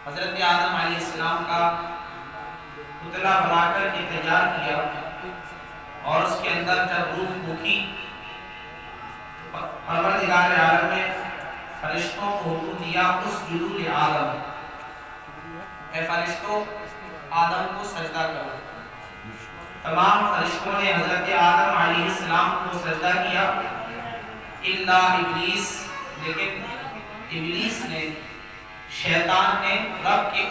حضرت آدم علیہ السلام کا پتلا بنا کر کے تیار کیا اور اس کے اندر جب روح پھونکی پروردگار عالم نے فرشتوں کو حکم دیا اسجدوا لآدم، اے فرشتوں آدم کو سجدہ کرو۔ تمام فرشتوں نے حضرت آدم علیہ السلام کو سجدہ کیا الا ابلیس، لیکن ابلیس نے، شیطان نے رب کے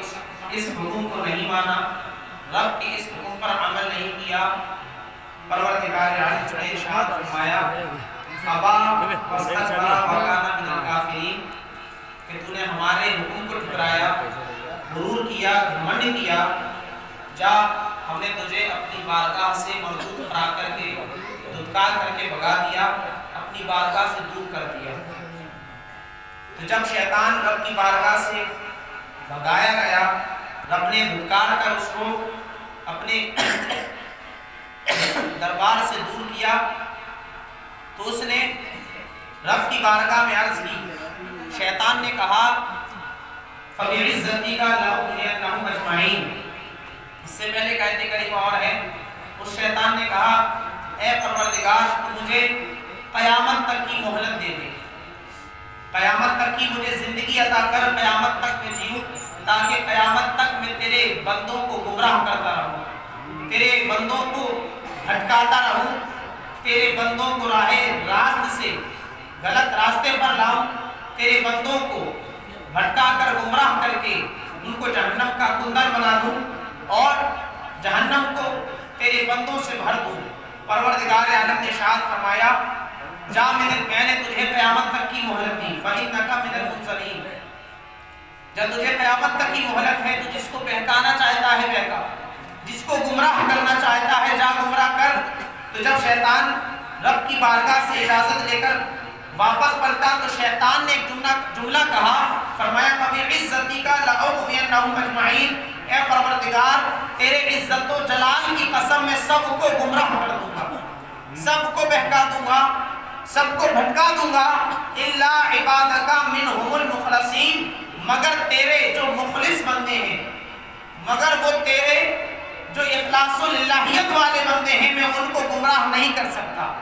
اس حکم کو نہیں مانا، رب کے اس حکم پر عمل نہیں کیا۔ پروردگار عالم نے ارشاد فرمایا ابا واستکبر وکان من الکافرین، کہ تو نے ہمارے حکم کو ٹھکرایا، غرور کیا، گھمنڈ کیا، جا ہم نے تجھے اپنی بارگاہ سے مردود کرا کر کے، دھتکار کر کے بھگا دیا، اپنی بارگاہ سے دور کر دیا۔ تو جب شیطان رب کی بارگاہ سے بھگایا گیا، رب نے دھتکار کر اس کو اپنے دربار سے دور کیا، تو اس نے رب کی بارگاہ میں عرض کی۔ شیطان نے کہا فَبِعِزَّتِكَ لَأُغْوِيَنَّهُمْ أَجْمَعِينَ، اس سے پہلے آیت کریمہ اور ہے، اس شیطان نے کہا اے پروردگار تو مجھے قیامت تک کی مہلت دے دے، قیامت تک کی مجھے زندگی عطا کر، قیامت تک میں جیوں، تاکہ قیامت تک میں تیرے بندوں کو گمراہ کرتا رہوں، تیرے بندوں کو بھٹکاتا رہوں، تیرے بندوں کو راہ راست سے غلط راستے پر لاؤں، تیرے بندوں کو بھٹکا کر گمراہ کر کے ان کو جہنم کا کندر بنا دوں اور جہنم کو تیرے بندوں سے بھر دوں۔ پروردگار عالم نے ارشاد فرمایا جا میں نے تجھے قیامت تک کی مہلت دی، فَإِنَّكَ مِنَ الْمُنظَرِينَ، جب تجھے قیامت تک کی مہلت ہے تو جس کو بہکانا چاہتا ہے بہکا، جس کو گمراہ کرنا چاہتا ہے جا گمراہ کر۔ تو جب شیطان رب کی بارگاہ سے اجازت لے کر واپس پلٹا تو شیطان نے ایک جملہ کہا، فرمایا فَبِعِزَّتِكَ لَأُغْوِيَنَّهُمْ أَجْمَعِينَ، اے پروردگار تیرے عزت و جلال کی قسم میں سب کو گمراہ کر دوں گا، سب کو بہکا دوں گا، سب کو بھٹکا دوں گا، الا عبادک منہم المخلصین، مگر تیرے جو مخلص بندے ہیں، مگر وہ تیرے جو اخلاص اللہیت والے بندے ہیں، میں ان کو گمراہ نہیں کر سکتا،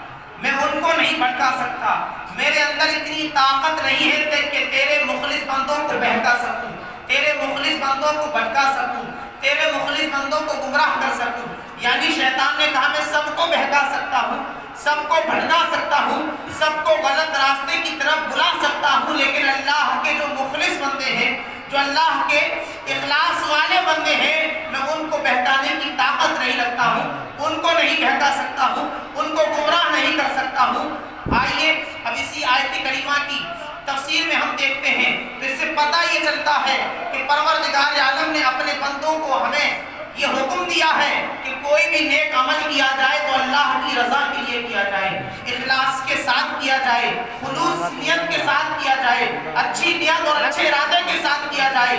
میں ان کو نہیں بھٹکا سکتا، میرے اندر اتنی طاقت نہیں ہے کہ تیرے مخلص بندوں کو بہکا سکوں، تیرے مخلص بندوں کو بھٹکا سکوں، تیرے مخلص بندوں کو گمراہ کر سکوں۔ یعنی شیطان نے کہا میں سب کو بہکا سکتا ہوں، سب کو بھٹکا سکتا ہوں، سب کو غلط راستے کی طرف بلا سکتا ہوں، لیکن اللہ کے جو مخلص بندے ہیں، جو اللہ کے اخلاص والے بندے ہیں، میں ان کو بہکانے کی طاقت نہیں رکھتا ہوں، ان کو نہیں بہکا سکتا ہوں، ان کو گمراہ نہیں کر سکتا ہوں۔ آئیے اب اسی آیت کریمہ کی تفسیر میں ہم دیکھتے ہیں تو اس سے پتہ یہ چلتا ہے کہ پروردگار عالم نے اپنے بندوں کو ہمیں یہ حکم دیا ہے کہ کوئی بھی نیک عمل کیا جائے تو اللہ کی رضا کے لیے کیا جائے، اخلاص کے ساتھ کیا جائے، خلوص نیت کے ساتھ کیا جائے، اچھی نیت اور اچھے ارادے کے ساتھ کیا جائے،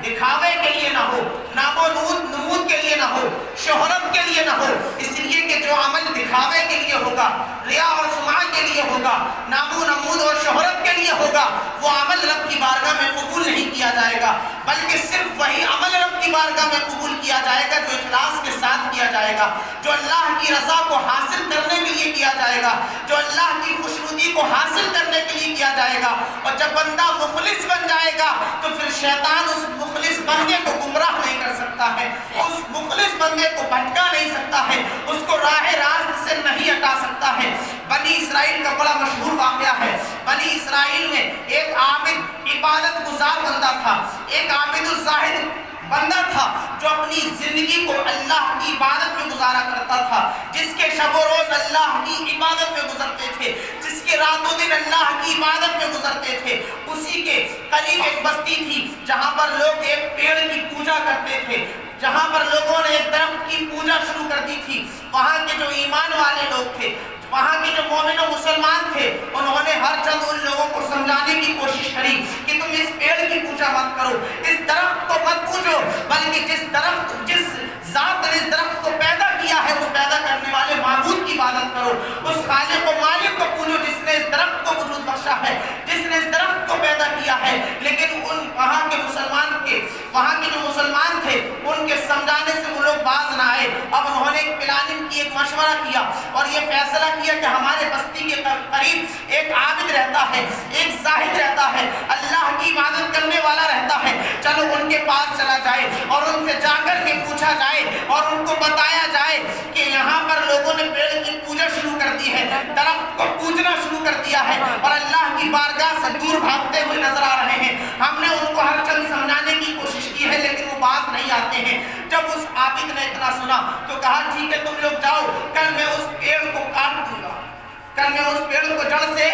دکھاوے کے لیے نہ ہو، نام و نمود کے لیے نہ ہو، شہرت کے لیے نہ ہو، اس لیے کہ جو عمل دکھاوے کے لیے ہوگا، ریا اور سماع کے لیے ہوگا، نام و نمود اور شہرت کے لیے ہوگا، وہ عمل رب کی بارگاہ میں قبول نہیں کیا جائے گا، بلکہ صرف وہی عمل رب کی بارگاہ میں قبول کیا جائے گا جو اخلاص کے ساتھ کیا جائے گا، جو اللہ کی رضا کو حاصل کرنے کے لیے کیا جائے گا، جو اللہ کی خوشنودی کو حاصل کرنے کے لیے کیا جائے گا۔ اور جب بندہ مخلص بن جائے گا تو پھر شیطان اس مخلص بندے کو گمراہ نہیں کر سکتا ہے، اس مخلص بندے کو بھٹکا نہیں سکتا ہے، اس کو راہ راست سے نہیں ہٹا سکتا ہے۔ بنی اسرائیل کا بڑا مشہور واقعہ ہے، بنی اسرائیل میں ایک عابد عبادت گزار بندہ تھا، ایک عابد الزاہد بندہ تھا جو اپنی زندگی کو اللہ کی عبادت میں گزارا کرتا تھا، جس کے شب و روز اللہ کی عبادت میں گزرتے تھے، جس کے رات و دن اللہ کی عبادت میں گزرتے تھے۔ اسی کے قریب ایک بستی تھی جہاں پر لوگ ایک پیڑ کی پوجا کرتے تھے، جہاں پر لوگوں نے ایک درخت کی پوجا شروع کر دی تھی۔ وہاں کے جو ایمان والے لوگ تھے، وہاں کے جو مومن و مسلمان تھے، انہوں نے ہر چند ان لوگوں کو سمجھانے کی کوشش کری کہ تم اس پیڑ کی پوجا مت کرو، اس درخت کو مت پوجو، بلکہ جس ذات نے اس درخت کو پیدا کیا ہے اس پیدا کرنے والے معبود کی عبادت کرو، اس خالق و مالک کو پوجو جس نے اس درخت کو وجود بخشا ہے، جس نے اس درخت کو پیدا کیا ہے۔ لیکن ان فیصلہ کیا کہ ہمارے بستی کے قریب ایک عابد رہتا ہے، ایک زاہد رہتا ہے، اللہ کی عبادت کرنے والا رہتا ہے، چلو ان کے پاس چلا جائے اور ان سے جا کر کے پوچھا جائے اور ان کو بتایا جائے کہ یہاں پر لوگوں نے پیڑ کی پوجا شروع کر دی ہے، درخت کو پوجنا شروع کر دیا ہے اور اللہ کی بارگاہ سے دور بھاگتے ہوئے نظر آ رہے ہیں۔ ہم نے ان کو ہر چند سمجھانے کی کوشش کی ہے لیکن وہ باز نہیں آتے ہیں۔ جب اس عابد نے اتنا سنا تو کہا ٹھیک ہے تم لوگ جاؤ، کل میں اس پیڑ کو کاٹ دوں گا، کل میں اس پیڑ کو جڑ سے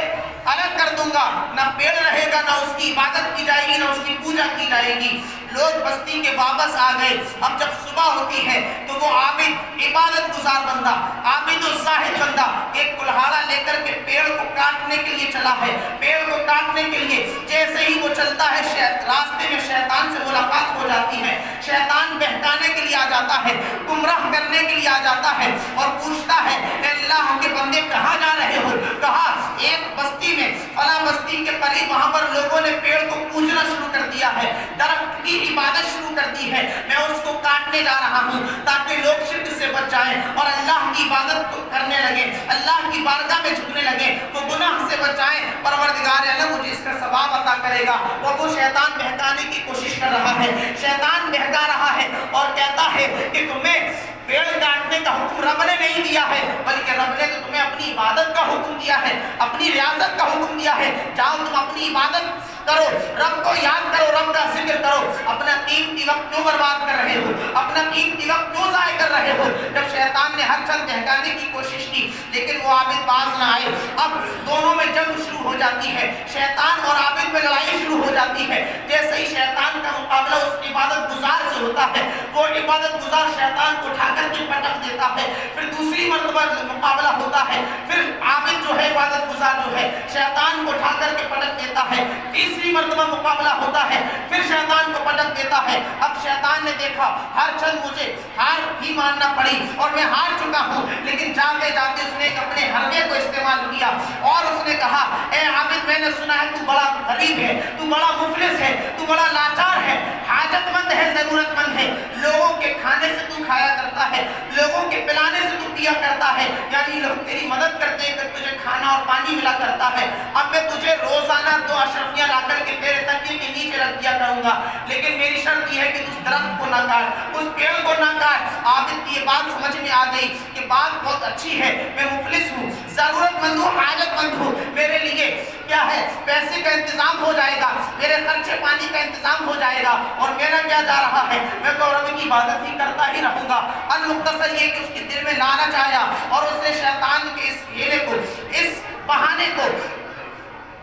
الگ کر دوں گا، نہ پیڑ رہے گا، نہ اس کی عبادت کی جائے گی، نہ اس کی پوجا کی جائے گی۔ لوگ بستی کے واپس آ گئے۔ اب جب صبح ہوتی ہے تو وہ عابد عبادت گزار بندہ، عابد و زاہد بندہ ایک کلہاڑا لے کر کے پیڑ کو کاٹنے کے لیے چلا ہے۔ پیڑ کو کاٹنے کے لیے جیسے ہی وہ چلتا ہے راستے میں شیطان سے ملاقات ہو جاتی ہے۔ شیطان بہکانے کے لیے آ جاتا ہے، گمراہ کرنے کے لیے آ جاتا ہے اور پوچھتا ہے اے اللہ کے بندے کہاں جا رہے ہو؟ کہا ایک بستی میں، فلاں بستی کے قریب وہاں پر لوگوں نے پیڑ کو پوجنا شروع کر دیا ہے، درخت کی عبادت شروع کر دی ہے، میں اس کو کاٹنے جا رہا ہوں تاکہ لوگ شرک سے بچ جائیں اور اللہ کی عبادت کو کرنے لگے، اللہ کی بارگاہ میں جھکنے لگے، وہ گناہ سے بچ جائیں، پروردگار اعلیٰ مجھے اس کا ثواب عطا کرے گا۔ وہ شیطان بہکانے کی کوشش کر رہا ہے، شیطان بہکا رہا ہے اور کہتا ہے کہ تمہیں پیڑ کاٹنے کا حکم رب نے نہیں دیا ہے بلکہ رب نے تو تمہیں اپنی عبادت کا حکم دیا ہے، اپنی ریاضت کا حکم دیا ہے، جاؤ تم اپنی عبادت کرو، رب کو یاد کرو، رب کا ذکر کرو، اپنا قیمتی وقت کیوں برباد کر رہے ہو، اپنا قیمتی وقت کیوں ضائع کر رہے ہو؟ جب شیطان نے ہر چند بہکانے کی کوشش کی لیکن وہ عابد باز نہ آئے، اب دونوں میں جنگ شروع ہو جاتی ہے، شیطان اور عابد میں لڑائی شروع ہو جاتی ہے۔ جیسے ہی شیطان کا مقابلہ اس عبادت گزار سے ہوتا ہے، وہ عبادت گزار شیطان کو اٹھا کر کے پٹک دیتا ہے، پھر دوسری مرتبہ مقابلہ ہوتا ہے، پھر عابد جو ہے عبادت گزار جو ہے شیطان کو اٹھا کر کے پٹک دیتا ہے، تیسری مرتبہ مقابلہ ہوتا ہے، پھر شیطان کو پٹک دیتا ہے۔ اب شیطان نے دیکھا ہر چند مجھے ہار ہی ماننا پڑی اور میں ہار چکا ہوں، لیکن جاتے جاتے اس نے اپنے حربے کو استعمال کیا اور اس نے کہا اے عابد میں نے سنا ہے تو بڑا غریب ہے، تو بڑا مفلس ہے، تو بڑا لاچار ہے، حاجت مند ہے، ضرورت مند ہے، لوگوں کے کھانے سے تو کھایا کرتا ہے، لوگوں کے پلانے سے تو پیا کرتا ہے، یعنی لوگ تیری مدد کرتے ہیں کہ تجھے کھانا اور پانی ملا کرتا ہے، اب میں تجھے روزانہ 2 اشرفیاں لا کر کے تیرے تکیے کے نیچے رکھ دیا کروں گا، لیکن میری شرط یہ ہے کہ اس درخت کو نہ کاٹ، اس پیڑ کو نہ کاٹ۔ عابد کی یہ بات سمجھ میں آ گئی کہ بات بہت اچھی ہے، میں مفلس ہوں، ضرورت مند ہوں، حاجت مند ہوں، میرے لیے کیا ہے پیسے کا انتظام ہو جائے گا، میرے خرچے پانی کا انتظام ہو جائے گا اور میرا کیا جا رہا ہے، میں تو رب کی عبادت ہی کرتا ہی رہوں گا۔ المختصر یہ کہ اس کے دل میں لالچ آیا اور اس نے شیطان کے اس ہیلے کو، اس بہانے کو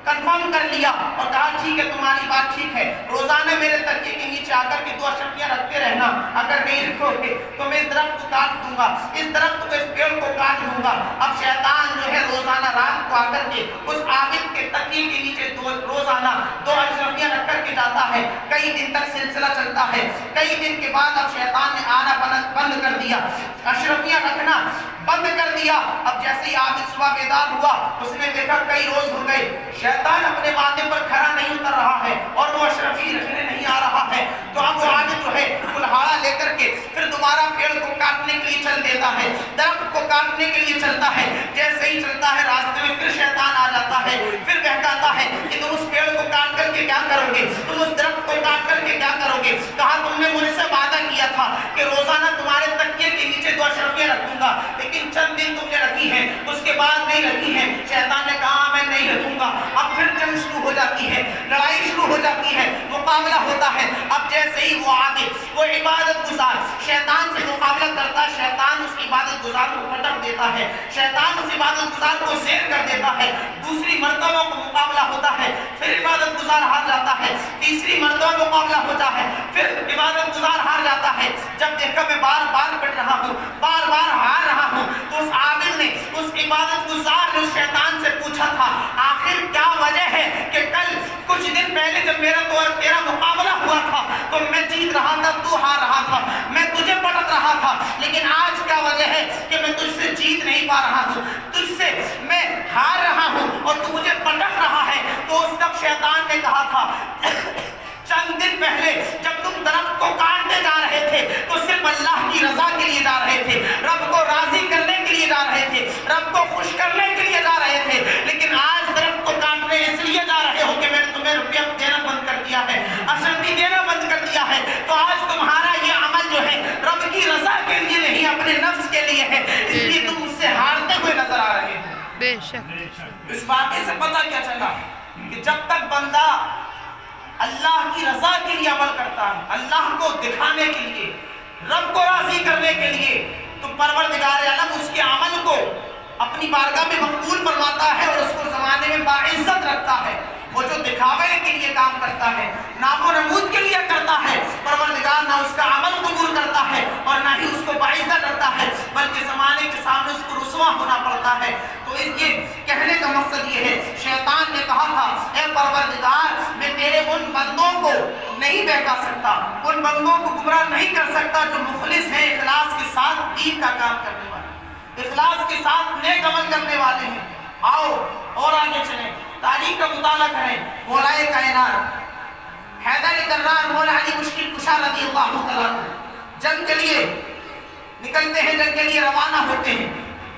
کنفرم کر لیا اور کہا ٹھیک ہے تمہاری بات ٹھیک ہے، روزانہ میرے تکیے کے نیچے آ کر کے 2 اشرفیاں رکھتے رہنا، اگر نہیں رکھو گے تو میں اس درخت کو کاٹ دوں گا، اس درخت کو، اس پیڑ کو کاٹ دوں گا۔ اب شیطان جو ہے روزانہ رات کو آ کر کے اس عابد کے تکیے کے نیچے روزانہ 2 اشرفیاں رکھ کر کے جاتا ہے، کئی دن تک سلسلہ چلتا ہے، کئی دن کے بعد اب شیطان نے آنا بند کر دیا، اشرفیاں رکھنا بند کر دیا۔ اب جیسے ہی عابد صبح بیدار ہوا اس نے دیکھا کئی روز ہو گئے، شیطان اپنے وعدے پر کھرا نہیں اتر رہا ہے اور وہ اشرفی رکھنے نہیں آ رہا ہے، تو اب وہ عابد جو ہے کلہاڑا لے کر کے پھر دوبارہ پیڑ کو کاٹنے کے لیے چل دیتا ہے، درخت کو کاٹنے کے لیے چلتا ہے۔ جیسے ہی چلتا ہے راستے میں پھر شیطان آ جاتا ہے، پھر بہکاتا ہے کہ تم اس پیڑ کو کاٹ کر کے کیا کرو گے، تم اس درخت کو کاٹ کر کے کیا کرو گے؟ کہا تم نے مجھ سے وعدہ کیا تھا کہ روزانہ تمہارے تکیے کے نیچے 2 اشرفیاں رکھوں گا، لیکن چند دن تم نے رکھی ہیں، اس کے بعد نہیں رکھی ہیں۔ شیطان نے کہا میں نہیں رکھوں گا۔ اب پھر جنگ شروع ہو جاتی ہے، لڑائی شروع ہو جاتی ہے، مقابلہ ہوتا ہے۔ اب جیسے ہی وہ عابد، وہ عبادت گزار شیطان سے مقابلہ کرتا ہے، شیطان اس عبادت گزار کو پٹک دیتا ہے، شیطان اس عبادت گزار کو زیر کر دیتا ہے۔ دوسری مرتبہ کو مقابلہ ہوتا ہے، پھر عبادت گزار ہار جاتا ہے، تیسری مرتبہ مقابلہ ہوتا ہے، پھر عبادت گزار ہار جاتا ہے۔ جب دیکھا میں بار بار پٹ رہا ہوں، بار بار ہار رہا ہوں، تو اس عابد نے، اس عبادت گزار نے اس شیطان سے پوچھا تھا آخر کیا وجہ ہے کہ کل کچھ دن پہلے جب میرا تو اور تیرا مقابلہ ہوا تھا تو میں جیت رہا تھا، تو ہار رہا تھا، میں تجھے پٹک رہا تھا، لیکن آج کیا وجہ ہے کہ میں تجھ سے جیت نہیں پا رہا ہوں، تجھ سے میں ہار رہا ہوں اور تو مجھے پٹک رہا ہے؟ تو اس وقت شیطان نے کہا تھا چند دن پہلے جب تم درخت کو کاٹنے جا رہے تھے تو صرف اللہ کی رضا کے لیے جا رہے تھے، رب کو راضی کرنے کے لیے جا رہے تھے، رب کو خوش اس واقعے سے پتہ کیا چلا کہ جب تک بندہ اللہ کی رضا کے لیے عمل کرتا ہے، اللہ کو دکھانے کے لیے، رب کو راضی کرنے کے لیے، تو پروردگار عالم اس کے عمل کو اپنی بارگاہ میں مقبول فرماتا ہے اور اس کو زمانے میں باعزت رکھتا ہے۔ وہ جو دکھاوے کے لیے کام کرتا ہے، نام و نمود کے لیے کرتا ہے، پروردگار نہ اس کا عمل قبول کرتا ہے اور نہ ہی اس کو باعزت رکھتا ہے، بلکہ زمانے کے سامنے اس کو رسوا ہونا پڑتا ہے۔ تو یہ کہنے کا مقصد یہ ہے، شیطان نے کہا تھا اے پروردگار میں تیرے ان بندوں کو نہیں بہکا سکتا، ان بندوں کو گمراہ نہیں کر سکتا جو مخلص ہیں، اخلاص کے ساتھ دین کا کام کرنے والے، اخلاص کے ساتھ نیک عمل کرنے والے ہیں۔ آؤ اور آگے چلیں، تاریخ کا مطالعہ کریں۔ مولائے کائنات حیدر کرار مولا علی مشکل کشا رضی اللہ تعالیٰ جنگ کے لیے نکلتے ہیں، جنگ کے لیے روانہ ہوتے ہیں۔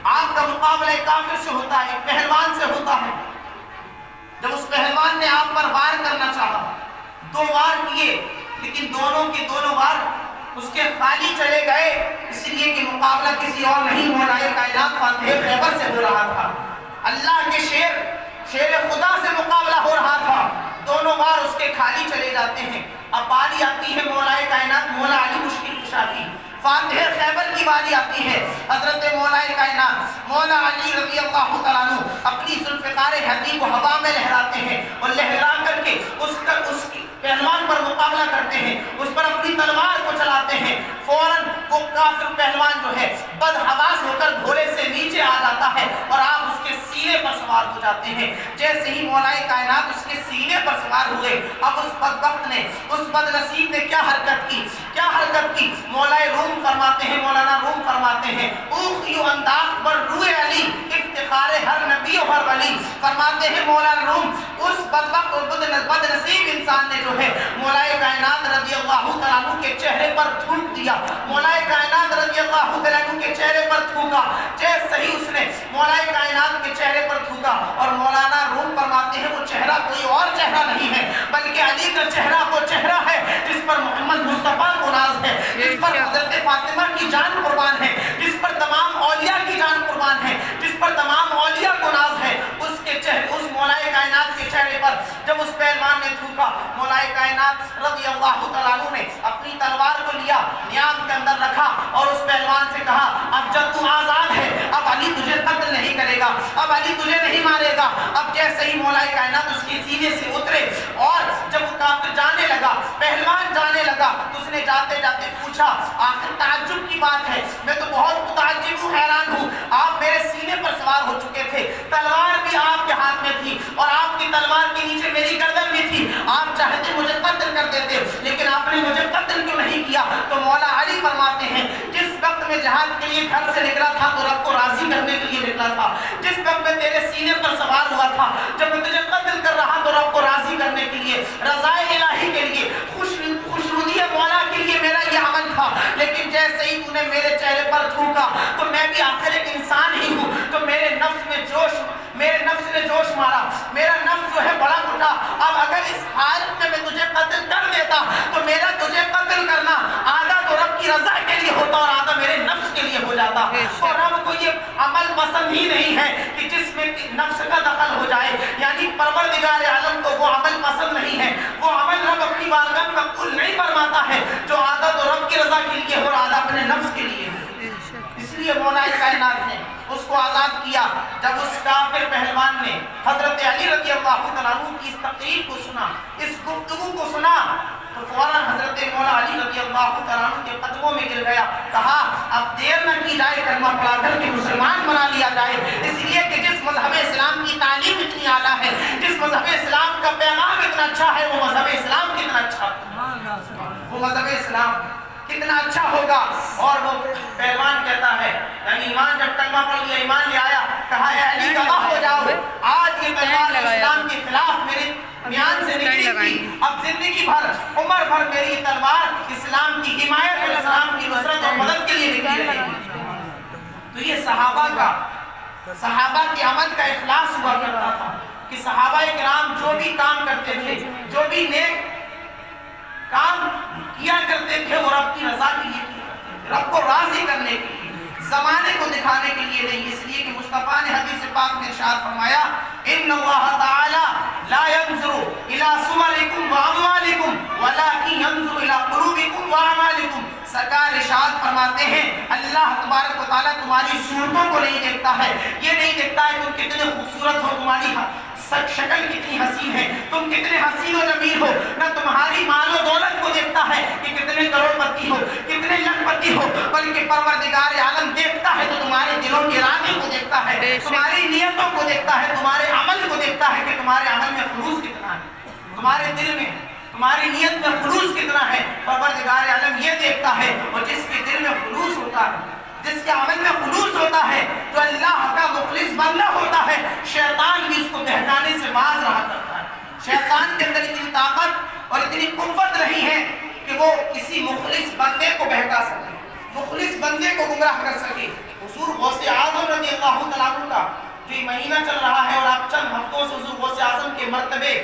آپ کا مقابلہ کافر سے ہوتا ہے، پہلوان سے ہوتا ہے۔ جب اس پہلوان نے آپ پر وار کرنا چاہا، 2 وار کیے، لیکن دونوں کے دونوں وار اس کے خالی چلے گئے، اس لیے کہ مقابلہ کسی اور نہیں، مولائے کائنات فاتح خیبر سے ہو رہا تھا۔ اللہ کے شیر خدا سے مقابلہ ہو رہا تھا، دونوں بار اس کے خالی چلے جاتے ہیں۔ اب باری آتی ہے مولائے کائنات مولا علی مشکل کشا کی، فاتح خیبر کی باری آتی ہے۔ حضرت مولائے کائنات مولا علی رضی اللہ تعالیٰ عنہ اپنی ذوالفقار حدید کو ہوا میں لہراتے ہیں اور لہرا کر کے اس پہلوان پر مقابلہ کرتے ہیں، اس پر اپنی تلوار کو چلاتے ہیں۔ فوراً وہ کافر پہلوان جو ہے بدحواس ہو کر گھوڑے سے نیچے آ جاتا ہے اور آپ اس کے سینے پر سوار ہو جاتے ہیں۔ جیسے ہی مولائے کائنات اس کے سینے پر سوار ہوئے، اب اس بدبخت نے، اس بدنصیب نے کیا حرکت کی؟ مولائے روم فرماتے ہیں، مولانا روم فرماتے ہیں، اوخیو انداز بر روئے علی افتخار ہر نبی و ہر ولی۔ فرماتے ہیں مولانا روم اس بدبخت اور بدنصیب انسان نے جو ہے مولائے کائنات رضی اللہ تعالیٰ عنہ کے چہرے پر تھوک دیا، مولائے کائنات رضی اللہ تعالیٰ عنہ کے چہرے پر تھوکا۔ جیسے ہی اس نے مولائے کائنات کے چہرے پر تھوکا، اور مولانا روم فرماتے ہیں وہ چہرہ کوئی اور چہرہ نہیں ہے بلکہ علی کا چہرہ وہ چہرہ ہے جس پر محمد مصطفیٰ کو ناز ہے، جس پر حضرت فاطمہ کی جان قربان ہے، جس پر تمام اولیاء کی جان قربان ہے، جس پر تمام اولیاء کو ناز ہے۔ اس مولائے کائنات کے چہرے پر جب اس پہلوان نے تھوکا، مولائے کائنات رضی اللہ تعالیٰ عنہ نے اپنی تلوار کو لیا، نیام کے اندر رکھا اور اس پہلوان سے کہا اب جب تو آزاد ہے، اب علی تجھے قتل نہیں کرے گا، اب علی تجھے نہیں مارے گا۔ اب جیسے ہی مولائے کائنات اس کے سینے سے اترے اور جب وہ کافر جانے لگا، پہلوان جانے لگا، تو اس نے جاتے جاتے پوچھا، آخر تعجب کی بات ہے، میں تو بہت متعجب ہوں، حیران ہوں، آپ میرے سینے پر سوار ہو چکے تھے، تلوار بھی آپ کے ہاتھ میں تھی اور آپ کی تلوار کے نیچے میری گردن بھی تھی، آپ چاہتے مجھے قتل کر دیتے، لیکن آپ نے مجھے قتل کیوں نہیں کیا؟ تو مولا علی فرماتے ہیں جس وقت میں جہاد کے لیے گھر سے نکلا تھا تو رب کو راضی کرنے کے لیے نکلا تھا، جس وقت میں تیرے سینے پر سوار ہوا تھا، جب میں تجھے قتل کر رہا تو رب کو راضی کرنے کے لیے، رضائے الہی کے لیے، خوشنودی مولا کے لیے میرا یہ عمل تھا۔ لیکن جیسے ہی تو نے میرے چہرے پر تھوکا تو میں بھی آخر ایک انسان ہی ہوں، تو میرے نفس نے جوش مارا، میرا نفس جو ہے بڑا اٹھا، اب اگر اس حالت میں تجھے قتل کر دیتا تو میرا تجھے قتل کرنا آدھا تو رب کی رضا کے لیے ہوتا اور آدھا میرے نفس کے لیے ہو جاتا، اور رب کو یہ عمل پسند ہی نہیں ہے کہ جس میں نفس کا دخل ہو جائے، یعنی پروردگار عالم کو وہ عمل پسند نہیں ہے، وہ عمل رب اپنی بارگاہ میں قبول نہیں فرماتا ہے جو آدھا تو رب کی رضا کے لیے اور آدھا اپنے نفس کے لیے ہے۔ اس لیے مولائے کائنات نے اس کو آزاد کیا۔ جب اس کافر پہلوان نے حضرت علی رضی اللہ تعالیٰ عنہ کی اس تقریر کو سنا، اس گفتگو کو سنا، تو فوراً حضرت مولا علی رضی اللہ تعالیٰ عنہ کے قدموں میں گر گیا، کہا اب دیر نہ کی جائے، کلمہ پڑھا کر کے مسلمان بنا لیا جائے، اس لیے کہ جس مذہب اسلام کی تعلیم اتنی اعلیٰ ہے، جس مذہب اسلام کا پیغام اتنا اچھا ہے، وہ مذہب اسلام کتنا اچھا ہے، وہ مذہب اسلام کتنا اچھا ہوگا۔ اور وہ پہلوان کہتا ہے، یعنی ایمان جب کلمہ پڑھ لیا، ایمان لے آیا، کہا اے علی گواہ ہو جاؤ، آج یہ تلوار اسلام کے خلاف میرے میان سے نکلی تھی، اب زندگی بھر عمر بھر میری یہ تلوار اسلام کی حمایت اور اسلام کی نصرت اور مدد کے لیے نکلی رہے گی۔ تو یہ صحابہ کے عمل کا اخلاص ہوا کرتا تھا کہ صحابہ کرام جو بھی کام کرتے تھے، جو بھی نیک کام کیا کرتے تھے، وہ رب کی رضا کے لیے کیا کرتے تھے، رب کو راضی کرنے کے لیے، زمانے کو دکھانے کے لیے نہیں، اس لیے کہ مصطفیٰ نے حدیث پاک میں ارشاد فرمایا ان اللہ تعالی لا ينظر الى صورکم واموالکم ولکن ينظر الى قلوبکم واعمالکم۔ سرکار ارشاد فرماتے ہیں اللہ تبارک و تعالیٰ تمہاری صورتوں کو نہیں دیکھتا ہے، یہ نہیں دیکھتا ہے تم کتنے خوبصورت ہو، تمہاری شکل کتنی حسین ہے، تم کتنے حسین و جمیل ہو، نہ تمہاری مال و دولت کو دیکھتا ہے کہ کتنے کروڑ پتی ہو، کتنے لاکھ پتی ہو، بلکہ پروردگار عالم دیکھتا ہے تو تمہارے دلوں کے ارادے کو دیکھتا ہے، تمہاری نیتوں کو دیکھتا ہے، تمہارے عمل کو دیکھتا ہے کہ تمہارے عمل میں خلوص کتنا ہے، تمہارے دل میں تمہاری نیت میں خلوص کتنا ہے، پروردگار عالم یہ دیکھتا ہے۔ اور جس کے دل میں خلوص ہوتا ہے، جس کے عمل میں خلوص ہوتا ہے، جو اللہ کا مخلص بندہ ہوتا ہے، شیطان بھی اس کو بہکانے سے باز رہا کرتا ہے۔ شیطان کے اندر اتنی طاقت اور اتنی قوت نہیں ہے کہ وہ کسی مخلص بندے کو بہکا سکے، مخلص بندے کو گمراہ کر سکے۔ حضور غوث اعظم رضی اللہ تعالیٰ عنہ کا جو یہ مہینہ چل رہا ہے اور آپ چند ہفتوں سے حضور غوث اعظم کے مرتبے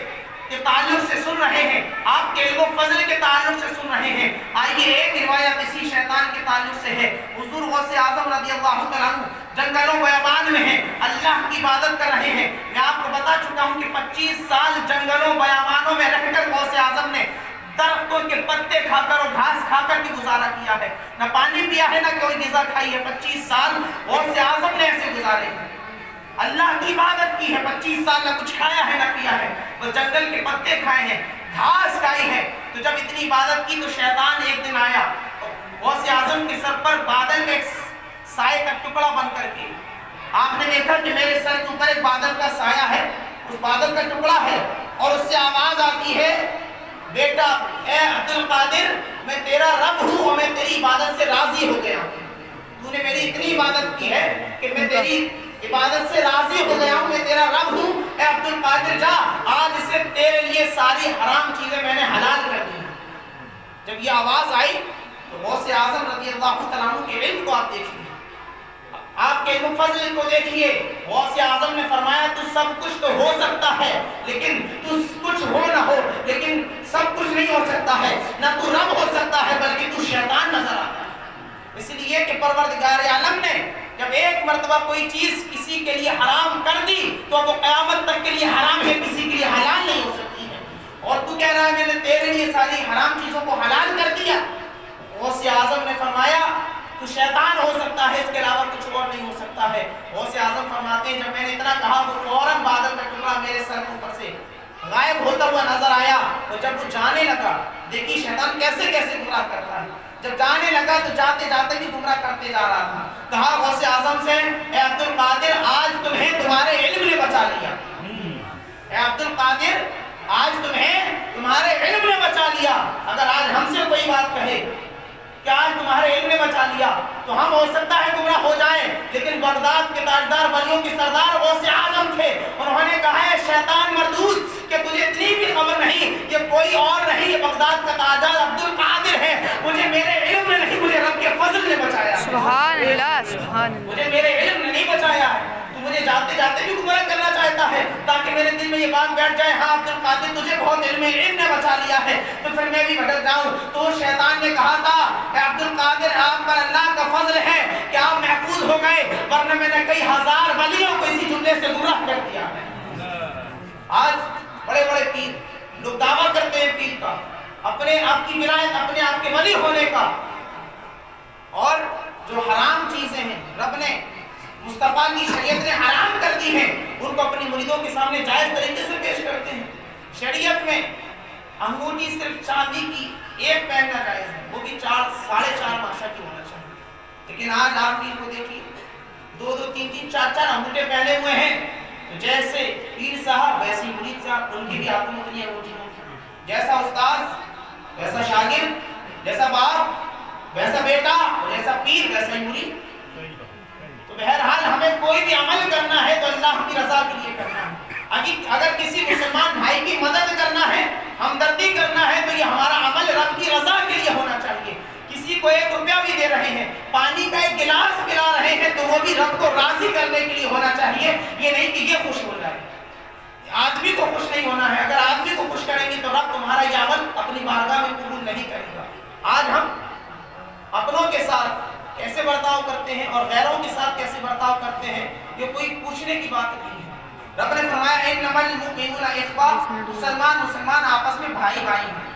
کے تعلق سے سن رہے ہیں، آپ کے علم و فضل کے تعلق سے سن رہے ہیں، آئیے ایک روایت اسی شیطان کے تعلق سے ہے۔ حضور غوث اعظم رضی اللہ تعالیٰ عنہ جنگلوں بیابان میں ہیں، اللہ کی عبادت کر رہے ہیں۔ میں آپ کو بتا چکا ہوں کہ 25 سال جنگلوں بیابانوں میں رہ کر غوث اعظم نے درختوں کے پتے کھا کر اور گھاس کھا کر بھی گزارا کیا ہے، نہ پانی پیا ہے نہ کوئی غذا کھائی ہے۔ 25 سال غوث اعظم نے ایسے گزارے ہیں، اللہ کی عبادت کی ہے، 25 سال نہ کچھ کھایا ہے نہ پیا ہے، بس جنگل کے پتے کھائے ہیں، گھاس کھائی ہے۔ تو جب اتنی عبادت کی تو شیطان ایک دن آیا غوث اعظم کے سر پر بادل میں ایک سائے کا ٹکڑا بن کر کے، آپ نے دیکھا کہ میرے سر کے اوپر ایک بادل کا سایہ ہے، اس بادل کا ٹکڑا ہے، اور اس سے آواز آتی ہے بیٹا اے عبد القادر میں تیرا رب ہوں اور میں تیری عبادت سے راضی ہو گیا ہوں، تو نے میری اتنی عبادت کی ہے کہ میں تیری عبادت سے راضی ہو گیا ہوں، میں تیرا رب ہوں، اے عبد القادر جا آج سے تیرے لیے ساری حرام چیزیں میں نے حلال کر دی ہیں۔ جب یہ آواز آئی تو غوث اعظم رضی اللہ تعالیٰ عنہ کے علم کو آپ دیکھیے، آپ کے علم فضل کو دیکھیے۔ غوث اعظم نے فرمایا تو سب کچھ تو ہو سکتا ہے لیکن تو کچھ ہو نہ ہو، لیکن سب کچھ نہیں ہو سکتا ہے، نہ تو رب ہو سکتا ہے بلکہ تو شیطان نظر آتا ہے۔ اس لیے کہ پروردگار عالم نے جب ایک مرتبہ کوئی چیز کسی کے لیے حرام کر دی تو وہ قیامت تک کے لیے حرام ہے، کسی کے لیے حلال نہیں ہو سکتی ہے۔ اور تو کہہ رہا ہے میں نے تیرے لیے ساری حرام چیزوں کو حلال کر دیا۔ غوث اعظم نے فرمایا تو شیطان ہو سکتا ہے، اس کے علاوہ کچھ اور نہیں ہو سکتا ہے۔ غوث اعظم فرماتے ہیں جب میں نے اتنا کہا وہ فوراً بادل کا ٹکڑا میرے سر کے اوپر سے غائب ہوتا ہوا نظر آیا، اور جب وہ جانے لگا، دیکھیے شیطان کیسے کیسے گمراہ کرتا ہے، جب جانے لگا تو جاتے جاتے بھی گمراہ کرتے جا رہا تھا۔ کہا غوث اعظم سے اے عبد القادر آج تمہیں تمہارے علم نے بچا لیا، اے عبد القادر آج تمہیں تمہارے علم نے بچا لیا۔ اگر آج ہم سے کوئی بات کہے کہ آج تمہارے علم نے بچا لیا تو ہم ہو سکتا ہے گمراہ ہو جائیں، لیکن بغداد کے تاجدار ولیوں کے سردار غوث اعظم تھے، انہوں نے کہا ہے شیطان مردود کہ تجھے اتنی بھی خبر نہیں، یہ کوئی اور نہیں، یہ بغداد کا تاجدار عبد القادر ہے، مجھے میرے علم نے نہیں مجھے رب کے فضل نے بچایا۔ سبحان اللہ سبحان اللہ، مجھے میرے علم نے نہیں بچایا ہے، تو مجھے جاتے جاتے بھی گمراہ کرنا چاہتا ہے تاکہ میرے دل میں یہ بات بیٹھ جائے ہاں عبد القادر تجھے بہت علم نے بچا لیا ہے تو پھر میں بھی بھٹک جاؤں۔ تو شیطان نے کہا تھا کہ عبد القادر آپ پر اللہ کا فضل ہے کہ آپ محفوظ ہو گئے، ورنہ میں نے کئی ہزار ولیوں کو اسی جملے سے گمراہ کر دیا ہے۔ آج بڑے بڑے پیر لوگ دعویٰ کرتے ہیں پیر کا، اپنے آپ کی ولایت، اپنے آپ کے ولی ہونے کا، اور جو حرام چیزیں ہیں رب نے مصطفیٰ کی شریعت نے حرام کر دی ہیں ان کو اپنی مریدوں کے سامنے جائز طریقے سے پیش کرتے ہیں۔ شریعت میں انگوٹھی صرف چاندی کی ایک پہننا جائز ہے، وہ بھی 4.5 ماشا کی ہونا چاہیے، لیکن آج آپ پیر کو دیکھیے 2-2, 3-3, 4-4 انگوٹھے پہنے ہوئے ہیں، تو جیسے پیر صاحب ویسی مرید صاحب، ان کی بھی ہاتھوں میں اتنی انگوٹھی ہیں، جیسا استاد ویسا شاگرد، جیسا باپ ویسا بیٹا، اور جیسا پیر ویسا ہی مرید۔ تو بہرحال ہمیں کوئی بھی عمل کرنا ہے تو اللہ کی رضا کے لیے کرنا ہے۔ اگر کسی مسلمان بھائی کی مدد کرنا ہے، ہمدردی کرنا ہے تو یہ ہمارا عمل رب کی رضا کے لیے ہونا چاہیے۔ کسی کو 1 روپیہ بھی دے رہے ہیں، پانی کا 1 گلاس پلا رہے ہیں تو وہ بھی رب کو راضی کرنے کے لیے ہونا چاہیے، یہ نہیں کہ یہ خوش ہو جائے۔ آدمی کو خوش نہیں ہونا ہے، اگر آدمی کو خوش کریں گے تو رب تمہارا یہ عمل اپنی بارگاہ میں قبول نہیں کرے گا۔ آج ہم اپنوں کے ساتھ کیسے برتاؤ کرتے ہیں اور غیروں کے ساتھ کیسے برتاؤ کرتے ہیں، یہ کوئی پوچھنے کی بات نہیں ہے۔ رب نے فرمایا انما المؤمنون اخوہ، مسلمان آپس میں بھائی بھائی ہیں۔